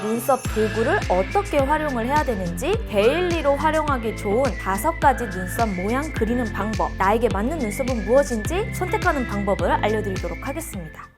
눈썹 도구를 어떻게 활용을 해야 되는지, 데일리로 활용하기 좋은 5가지 눈썹 모양 그리는 방법, 나에게 맞는 눈썹은 무엇인지 선택하는 방법을 알려드리도록 하겠습니다.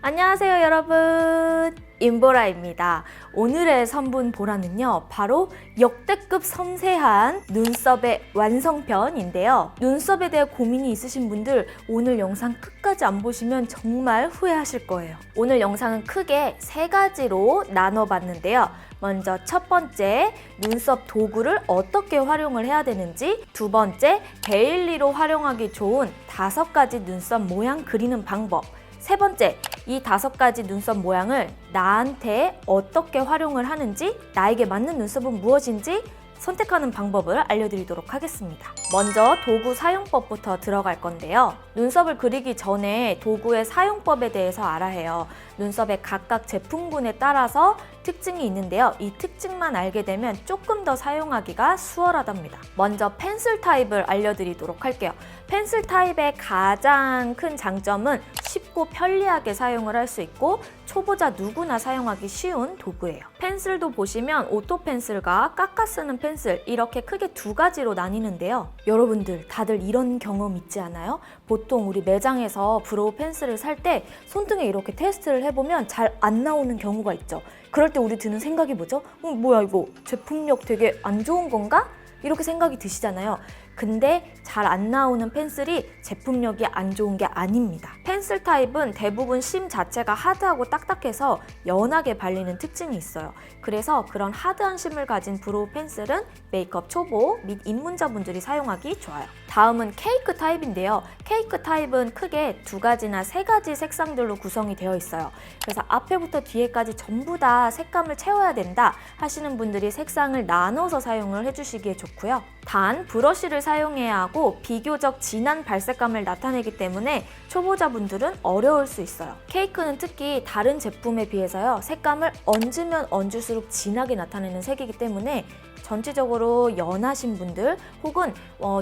안녕하세요 여러분, 임보라입니다. 오늘의 선분 보라는요, 바로 역대급 섬세한 눈썹의 완성편인데요. 눈썹에 대해 고민이 있으신 분들 오늘 영상 끝까지 안 보시면 정말 후회하실 거예요. 오늘 영상은 크게 3가지로 나눠봤는데요. 먼저 첫 번째, 눈썹 도구를 어떻게 활용을 해야 되는지, 두 번째, 데일리로 활용하기 좋은 5가지 눈썹 모양 그리는 방법, 세 번째, 이 5가지 눈썹 모양을 나한테 어떻게 활용을 하는지, 나에게 맞는 눈썹은 무엇인지 선택하는 방법을 알려드리도록 하겠습니다. 먼저 도구 사용법부터 들어갈 건데요. 눈썹을 그리기 전에 도구의 사용법에 대해서 알아야 해요. 눈썹의 각각 제품군에 따라서 특징이 있는데요. 이 특징만 알게 되면 조금 더 사용하기가 수월하답니다. 먼저 펜슬 타입을 알려드리도록 할게요. 펜슬 타입의 가장 큰 장점은 쉽고 편리하게 사용을 할 수 있고 초보자 누구나 사용하기 쉬운 도구예요. 펜슬도 보시면 오토 펜슬과 깎아 쓰는 펜슬, 이렇게 크게 2가지로 나뉘는데요. 여러분들 다들 이런 경험 있지 않아요? 보통 우리 매장에서 브로우 펜슬을 살 때 손등에 이렇게 테스트를 해보면 잘 안 나오는 경우가 있죠. 그럴 때 우리 드는 생각이 뭐죠? 뭐야 이거 제품력 되게 안 좋은 건가? 이렇게 생각이 드시잖아요. 근데 잘 안 나오는 펜슬이 제품력이 안 좋은 게 아닙니다. 펜슬 타입은 대부분 심 자체가 하드하고 딱딱해서 연하게 발리는 특징이 있어요. 그래서 그런 하드한 심을 가진 브로우 펜슬은 메이크업 초보 및 입문자분들이 사용하기 좋아요. 다음은 케이크 타입인데요. 케이크 타입은 크게 2가지나 3가지 색상들로 구성이 되어 있어요. 그래서 앞에부터 뒤에까지 전부 다 색감을 채워야 된다 하시는 분들이 색상을 나눠서 사용을 해주시기에 좋고요. 단 브러쉬를 사용해야 하고 비교적 진한 발색감을 나타내기 때문에 초보자분들은 어려울 수 있어요. 케이크는 특히 다른 제품에 비해서요, 색감을 얹으면 얹을수록 진하게 나타내는 색이기 때문에 전체적으로 연하신 분들 혹은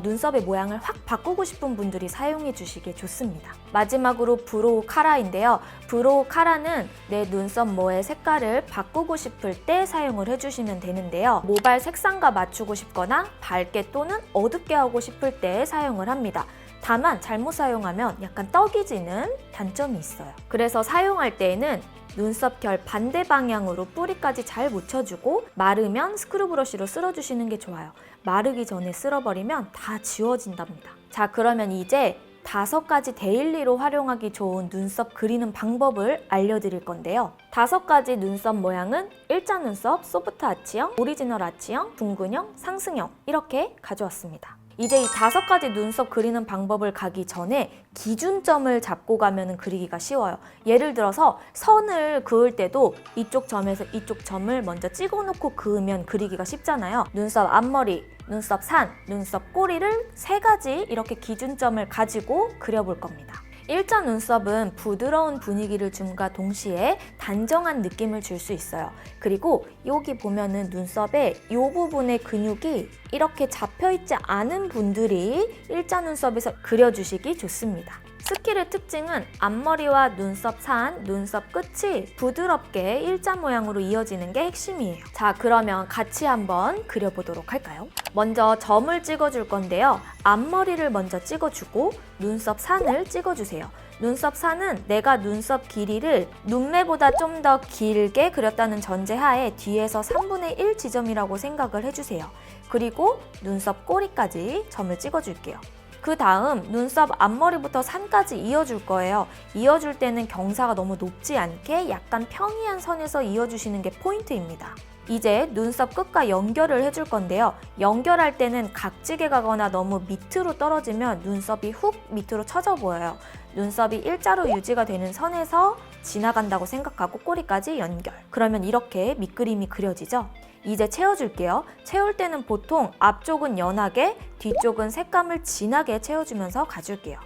눈썹의 모양을 확 바꾸고 싶은 분들이 사용해 주시기에 좋습니다. 마지막으로 브로우 카라인데요. 브로우 카라는 내 눈썹 모의 색깔을 바꾸고 싶을 때 사용을 해주시면 되는데요. 모발 색상과 맞추고 싶거나 밝게 또는 어둡게 하고 싶을 때 사용을 합니다. 다만 잘못 사용하면 약간 떡이 지는 단점이 있어요. 그래서 사용할 때에는 눈썹 결 반대 방향으로 뿌리까지 잘 묻혀주고 마르면 스크류 브러쉬로 쓸어주시는 게 좋아요. 마르기 전에 쓸어버리면 다 지워진답니다. 자, 그러면 이제 5가지 데일리로 활용하기 좋은 눈썹 그리는 방법을 알려드릴 건데요. 5가지 눈썹 모양은 일자 눈썹, 소프트 아치형, 오리지널 아치형, 둥근형, 상승형 이렇게 가져왔습니다. 이제 이 5가지 눈썹 그리는 방법을 가기 전에 기준점을 잡고 가면 그리기가 쉬워요. 예를 들어서 선을 그을 때도 이쪽 점에서 이쪽 점을 먼저 찍어놓고 그으면 그리기가 쉽잖아요. 눈썹 앞머리, 눈썹 산, 눈썹 꼬리를 3가지 이렇게 기준점을 가지고 그려볼 겁니다. 일자 눈썹은 부드러운 분위기를 줌과 동시에 단정한 느낌을 줄 수 있어요. 그리고 여기 보면은 눈썹의 이 부분의 근육이 이렇게 잡혀있지 않은 분들이 일자 눈썹에서 그려주시기 좋습니다. 스킬의 특징은 앞머리와 눈썹 산, 눈썹 끝이 부드럽게 일자 모양으로 이어지는 게 핵심이에요. 자, 그러면 같이 한번 그려보도록 할까요? 먼저 점을 찍어줄 건데요. 앞머리를 먼저 찍어주고 눈썹 산을 찍어주세요. 눈썹 산은 내가 눈썹 길이를 눈매보다 좀 더 길게 그렸다는 전제하에 뒤에서 3분의 1 지점이라고 생각을 해주세요. 그리고 눈썹 꼬리까지 점을 찍어줄게요. 그 다음 눈썹 앞머리부터 산까지 이어줄 거예요. 이어줄 때는 경사가 너무 높지 않게 약간 평이한 선에서 이어주시는 게 포인트입니다. 이제 눈썹 끝과 연결을 해줄 건데요. 연결할 때는 각지게 가거나 너무 밑으로 떨어지면 눈썹이 훅 밑으로 처져 보여요. 눈썹이 일자로 유지가 되는 선에서 지나간다고 생각하고 꼬리까지 연결. 그러면 이렇게 밑그림이 그려지죠? 이제 채워줄게요. 채울 때는 보통 앞쪽은 연하게, 뒤쪽은 색감을 진하게 채워주면서 가줄게요.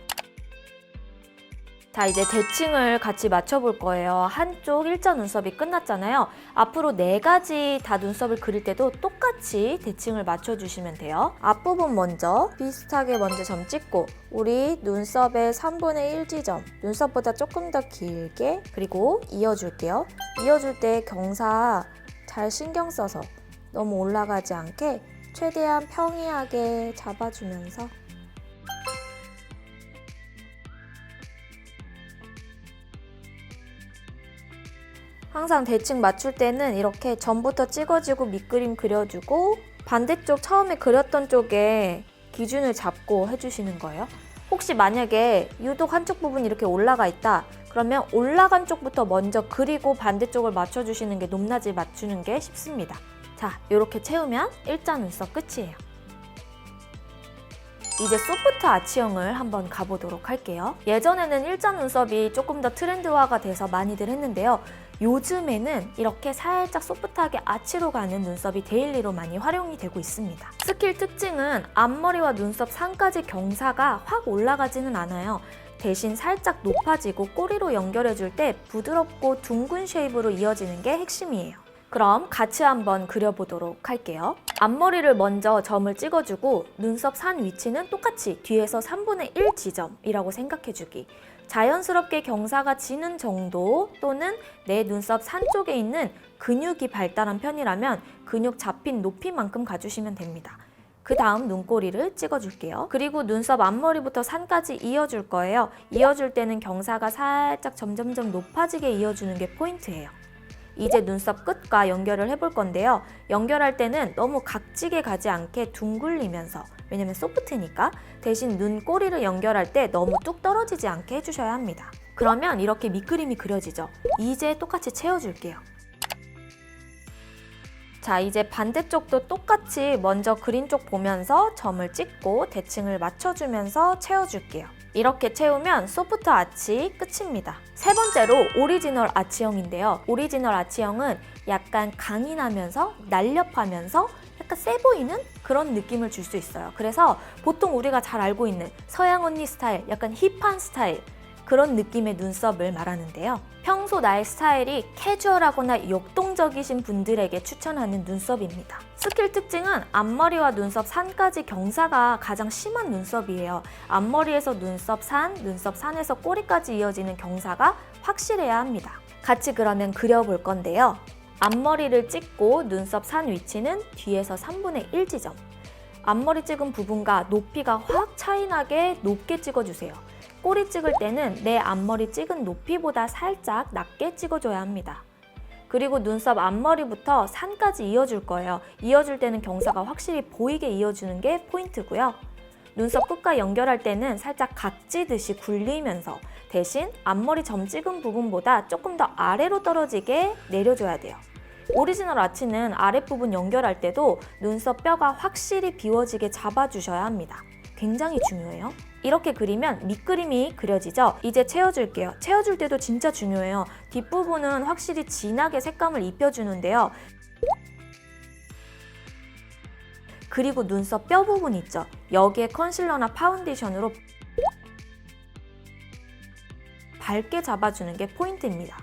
자, 이제 대칭을 같이 맞춰볼 거예요. 한쪽 일자 눈썹이 끝났잖아요. 앞으로 4가지 다 눈썹을 그릴 때도 똑같이 대칭을 맞춰주시면 돼요. 앞부분 먼저 비슷하게 먼저 점 찍고 우리 눈썹의 3분의 1 지점, 눈썹보다 조금 더 길게 그리고 이어줄게요. 이어줄 때 경사 잘 신경 써서 너무 올라가지 않게 최대한 평이하게 잡아주면서 항상 대칭 맞출 때는 이렇게 점부터 찍어주고 밑그림 그려주고 반대쪽 처음에 그렸던 쪽에 기준을 잡고 해주시는 거예요. 혹시 만약에 유독 한쪽 부분이 이렇게 올라가 있다 그러면 올라간 쪽부터 먼저 그리고 반대쪽을 맞춰주시는 게 높낮이 맞추는 게 쉽습니다. 자, 이렇게 채우면 일자 눈썹 끝이에요. 이제 소프트 아치형을 한번 가보도록 할게요. 예전에는 일자 눈썹이 조금 더 트렌드화가 돼서 많이들 했는데요. 요즘에는 이렇게 살짝 소프트하게 아치로 가는 눈썹이 데일리로 많이 활용이 되고 있습니다. 스킬 특징은 앞머리와 눈썹 산까지 경사가 확 올라가지는 않아요. 대신 살짝 높아지고 꼬리로 연결해줄 때 부드럽고 둥근 쉐입으로 이어지는 게 핵심이에요. 그럼 같이 한번 그려보도록 할게요. 앞머리를 먼저 점을 찍어주고 눈썹 산 위치는 똑같이 뒤에서 3분의 1 지점이라고 생각해주기. 자연스럽게 경사가 지는 정도 또는 내 눈썹 산 쪽에 있는 근육이 발달한 편이라면 근육 잡힌 높이만큼 가주시면 됩니다. 그 다음 눈꼬리를 찍어줄게요. 그리고 눈썹 앞머리부터 산까지 이어줄 거예요. 이어줄 때는 경사가 살짝 점점점 높아지게 이어주는 게 포인트예요. 이제 눈썹 끝과 연결을 해볼 건데요. 연결할 때는 너무 각지게 가지 않게 둥글리면서, 왜냐면 소프트니까, 대신 눈꼬리를 연결할 때 너무 뚝 떨어지지 않게 해주셔야 합니다. 그러면 이렇게 밑그림이 그려지죠. 이제 똑같이 채워줄게요. 자, 이제 반대쪽도 똑같이 먼저 그린 쪽 보면서 점을 찍고 대칭을 맞춰주면서 채워줄게요. 이렇게 채우면 소프트 아치 끝입니다. 세 번째로 오리지널 아치형인데요. 오리지널 아치형은 약간 강인하면서 날렵하면서 약간 세 보이는 그런 느낌을 줄 수 있어요. 그래서 보통 우리가 잘 알고 있는 서양 언니 스타일, 약간 힙한 스타일, 그런 느낌의 눈썹을 말하는데요. 평소 나의 스타일이 캐주얼하거나 역동적이신 분들에게 추천하는 눈썹입니다. 스킬 특징은 앞머리와 눈썹 산까지 경사가 가장 심한 눈썹이에요. 앞머리에서 눈썹 산에서 꼬리까지 이어지는 경사가 확실해야 합니다. 같이 그러면 그려볼 건데요. 앞머리를 찍고 눈썹 산 위치는 뒤에서 3분의 1 지점. 앞머리 찍은 부분과 높이가 확 차이나게 높게 찍어주세요. 꼬리 찍을 때는 내 앞머리 찍은 높이보다 살짝 낮게 찍어줘야 합니다. 그리고 눈썹 앞머리부터 산까지 이어줄 거예요. 이어줄 때는 경사가 확실히 보이게 이어주는 게 포인트고요. 눈썹 끝과 연결할 때는 살짝 각지듯이 굴리면서 대신 앞머리 점 찍은 부분보다 조금 더 아래로 떨어지게 내려줘야 돼요. 오리지널 아치는 아랫부분 연결할 때도 눈썹 뼈가 확실히 비워지게 잡아주셔야 합니다. 굉장히 중요해요. 이렇게 그리면 밑그림이 그려지죠? 이제 채워줄게요. 채워줄 때도 진짜 중요해요. 뒷부분은 확실히 진하게 색감을 입혀주는데요. 그리고 눈썹 뼈 부분 있죠? 여기에 컨실러나 파운데이션으로 밝게 잡아주는 게 포인트입니다.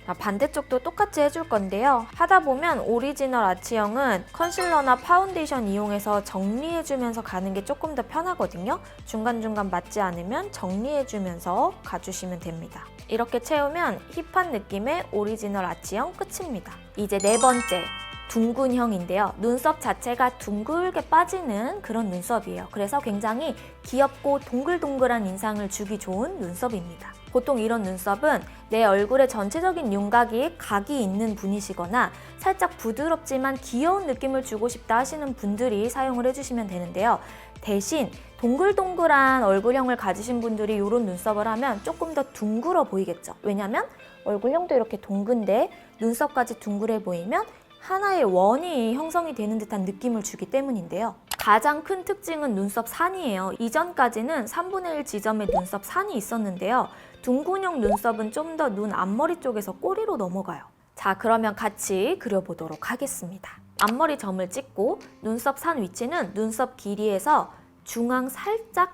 자, 반대쪽도 똑같이 해줄 건데요. 하다 보면 오리지널 아치형은 컨실러나 파운데이션 이용해서 정리해주면서 가는 게 조금 더 편하거든요. 중간중간 맞지 않으면 정리해주면서 가주시면 됩니다. 이렇게 채우면 힙한 느낌의 오리지널 아치형 끝입니다. 이제 네 번째, 둥근형인데요. 눈썹 자체가 둥글게 빠지는 그런 눈썹이에요. 그래서 굉장히 귀엽고 동글동글한 인상을 주기 좋은 눈썹입니다. 보통 이런 눈썹은 내 얼굴의 전체적인 윤곽이 각이 있는 분이시거나 살짝 부드럽지만 귀여운 느낌을 주고 싶다 하시는 분들이 사용을 해주시면 되는데요. 대신 동글동글한 얼굴형을 가지신 분들이 이런 눈썹을 하면 조금 더 둥글어 보이겠죠. 왜냐면 얼굴형도 이렇게 동근데 눈썹까지 둥글해 보이면 하나의 원이 형성이 되는 듯한 느낌을 주기 때문인데요. 가장 큰 특징은 눈썹 산이에요. 이전까지는 3분의 1 지점의 눈썹 산이 있었는데요. 둥근형 눈썹은 좀 더 눈 앞머리 쪽에서 꼬리로 넘어가요. 자, 그러면 같이 그려보도록 하겠습니다. 앞머리 점을 찍고 눈썹 산 위치는 눈썹 길이에서 중앙 살짝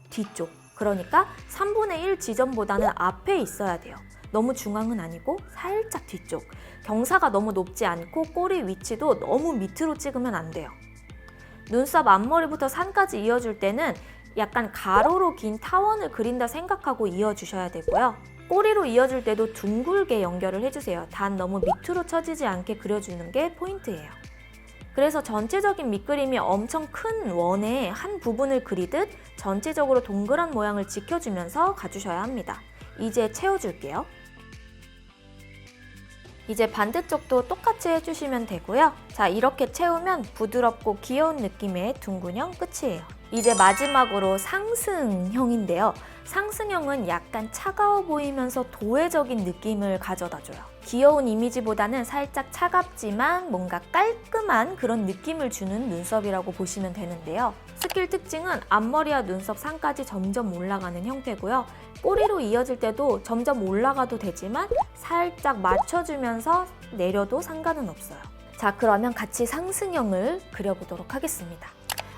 뒤쪽, 그러니까 3분의 1 지점보다는 앞에 있어야 돼요. 너무 중앙은 아니고 살짝 뒤쪽. 경사가 너무 높지 않고 꼬리 위치도 너무 밑으로 찍으면 안 돼요. 눈썹 앞머리부터 산까지 이어줄 때는 약간 가로로 긴 타원을 그린다 생각하고 이어주셔야 되고요. 꼬리로 이어줄 때도 둥글게 연결을 해주세요. 단 너무 밑으로 처지지 않게 그려주는 게 포인트예요. 그래서 전체적인 밑그림이 엄청 큰 원의 한 부분을 그리듯 전체적으로 동그란 모양을 지켜주면서 가주셔야 합니다. 이제 채워줄게요. 이제 반대쪽도 똑같이 해주시면 되고요. 자, 이렇게 채우면 부드럽고 귀여운 느낌의 둥근형 끝이에요. 이제 마지막으로 상승형인데요. 상승형은 약간 차가워 보이면서 도회적인 느낌을 가져다줘요. 귀여운 이미지보다는 살짝 차갑지만 뭔가 깔끔한 그런 느낌을 주는 눈썹이라고 보시면 되는데요. 스킬 특징은 앞머리와 눈썹 산까지 점점 올라가는 형태고요. 꼬리로 이어질 때도 점점 올라가도 되지만 살짝 맞춰주면서 내려도 상관은 없어요. 자, 그러면 같이 상승형을 그려보도록 하겠습니다.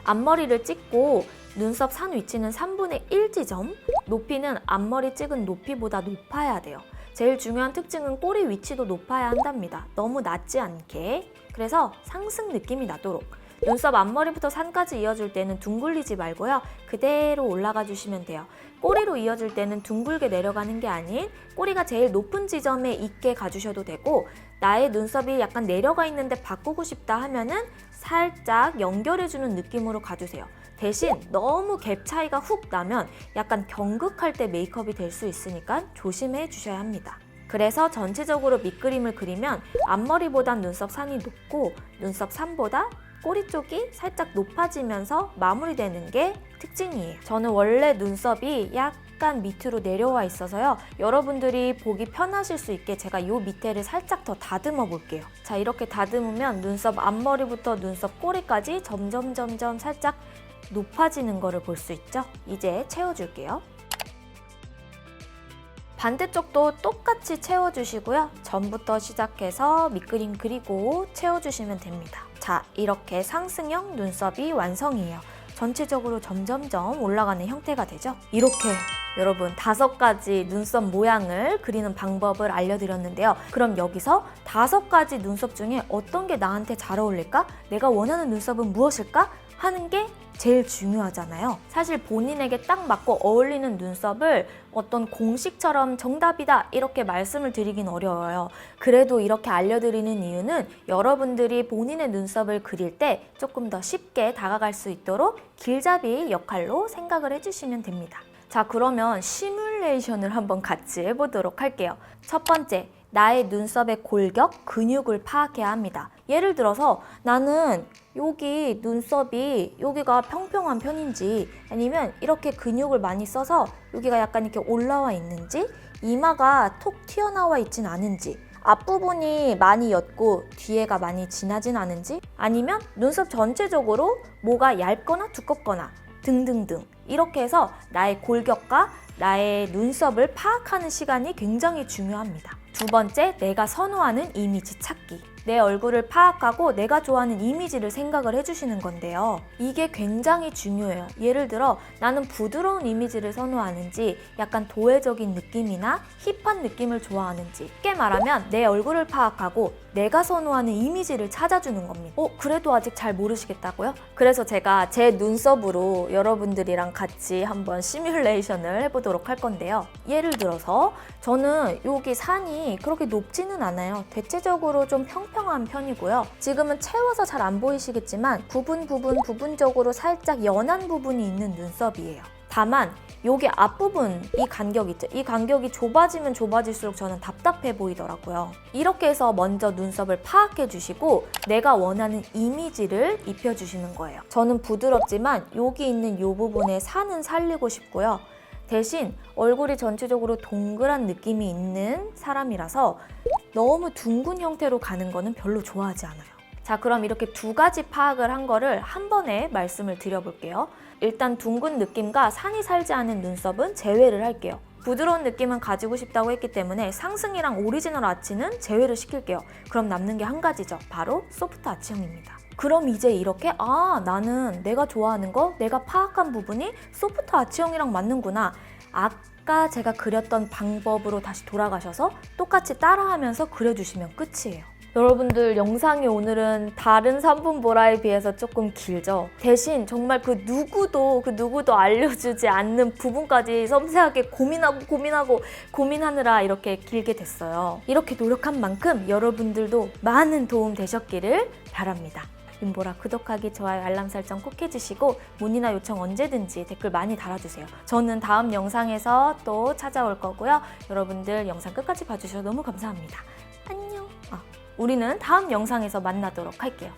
앞머리를 찍고 눈썹 산 위치는 3분의 1 지점, 높이는 앞머리 찍은 높이보다 높아야 돼요. 제일 중요한 특징은 꼬리 위치도 높아야 한답니다. 너무 낮지 않게. 그래서 상승 느낌이 나도록. 눈썹 앞머리부터 산까지 이어줄 때는 둥글리지 말고요. 그대로 올라가 주시면 돼요. 꼬리로 이어줄 때는 둥글게 내려가는 게 아닌 꼬리가 제일 높은 지점에 있게 가주셔도 되고, 나의 눈썹이 약간 내려가 있는데 바꾸고 싶다 하면은 살짝 연결해주는 느낌으로 가주세요. 대신 너무 갭 차이가 훅 나면 약간 경극할 때 메이크업이 될 수 있으니까 조심해 주셔야 합니다. 그래서 전체적으로 밑그림을 그리면 앞머리보단 눈썹 산이 높고 눈썹 산보다 꼬리 쪽이 살짝 높아지면서 마무리되는 게 특징이에요. 저는 원래 눈썹이 약간 밑으로 내려와 있어서요. 여러분들이 보기 편하실 수 있게 제가 이 밑에를 살짝 더 다듬어 볼게요. 자, 이렇게 다듬으면 눈썹 앞머리부터 눈썹 꼬리까지 점점 살짝 높아지는 거를 볼 수 있죠? 이제 채워줄게요. 반대쪽도 똑같이 채워주시고요. 전부터 시작해서 밑그림 그리고 채워주시면 됩니다. 자, 이렇게 상승형 눈썹이 완성이에요. 전체적으로 점점점 올라가는 형태가 되죠. 이렇게 여러분 5가지 눈썹 모양을 그리는 방법을 알려드렸는데요. 그럼 여기서 5가지 눈썹 중에 어떤 게 나한테 잘 어울릴까? 내가 원하는 눈썹은 무엇일까? 하는 게 제일 중요하잖아요. 사실 본인에게 딱 맞고 어울리는 눈썹을 어떤 공식처럼 정답이다 이렇게 말씀을 드리긴 어려워요. 그래도 이렇게 알려드리는 이유는 여러분들이 본인의 눈썹을 그릴 때 조금 더 쉽게 다가갈 수 있도록 길잡이 역할로 생각을 해주시면 됩니다. 자, 그러면 시뮬레이션을 한번 같이 해보도록 할게요. 첫 번째, 나의 눈썹의 골격, 근육을 파악해야 합니다. 예를 들어서 나는 여기 눈썹이 여기가 평평한 편인지 아니면 이렇게 근육을 많이 써서 여기가 약간 이렇게 올라와 있는지, 이마가 톡 튀어나와 있진 않은지, 앞부분이 많이 옅고 뒤에가 많이 진하진 않은지, 아니면 눈썹 전체적으로 뭐가 얇거나 두껍거나 등등등, 이렇게 해서 나의 골격과 나의 눈썹을 파악하는 시간이 굉장히 중요합니다. 두 번째, 내가 선호하는 이미지 찾기. 내 얼굴을 파악하고 내가 좋아하는 이미지를 생각을 해주시는 건데요. 이게 굉장히 중요해요. 예를 들어 나는 부드러운 이미지를 선호하는지 약간 도회적인 느낌이나 힙한 느낌을 좋아하는지, 쉽게 말하면 내 얼굴을 파악하고 내가 선호하는 이미지를 찾아주는 겁니다. 그래도 아직 잘 모르시겠다고요? 그래서 제가 제 눈썹으로 여러분들이랑 같이 한번 시뮬레이션을 해보도록 할 건데요. 예를 들어서 저는 여기 산이 그렇게 높지는 않아요. 대체적으로 좀 평평한 편이고요. 지금은 채워서 잘 안 보이시겠지만 부분적으로 살짝 연한 부분이 있는 눈썹이에요. 다만 여기 앞부분, 이 간격 있죠? 이 간격이 좁아지면 좁아질수록 저는 답답해 보이더라고요. 이렇게 해서 먼저 눈썹을 파악해 주시고 내가 원하는 이미지를 입혀주시는 거예요. 저는 부드럽지만 여기 있는 이 부분에 산은 살리고 싶고요. 대신 얼굴이 전체적으로 동그란 느낌이 있는 사람이라서 너무 둥근 형태로 가는 거는 별로 좋아하지 않아요. 자, 그럼 이렇게 2가지 파악을 한 거를 한 번에 말씀을 드려볼게요. 일단 둥근 느낌과 산이 살지 않은 눈썹은 제외를 할게요. 부드러운 느낌은 가지고 싶다고 했기 때문에 상승이랑 오리지널 아치는 제외를 시킬게요. 그럼 남는 게 한 가지죠. 바로 소프트 아치형입니다. 그럼 이제 이렇게 나는 내가 좋아하는 거, 내가 파악한 부분이 소프트 아치형이랑 맞는구나. 아까 제가 그렸던 방법으로 다시 돌아가셔서 똑같이 따라하면서 그려주시면 끝이에요. 여러분들 영상이 오늘은 다른 3분 보라에 비해서 조금 길죠? 대신 정말 그 누구도 알려주지 않는 부분까지 섬세하게 고민하느라 이렇게 길게 됐어요. 이렇게 노력한 만큼 여러분들도 많은 도움 되셨기를 바랍니다. 윤보라 구독하기, 좋아요, 알람 설정 꼭 해주시고 문의나 요청 언제든지 댓글 많이 달아주세요. 저는 다음 영상에서 또 찾아올 거고요. 여러분들 영상 끝까지 봐주셔서 너무 감사합니다. 안녕. 우리는 다음 영상에서 만나도록 할게요.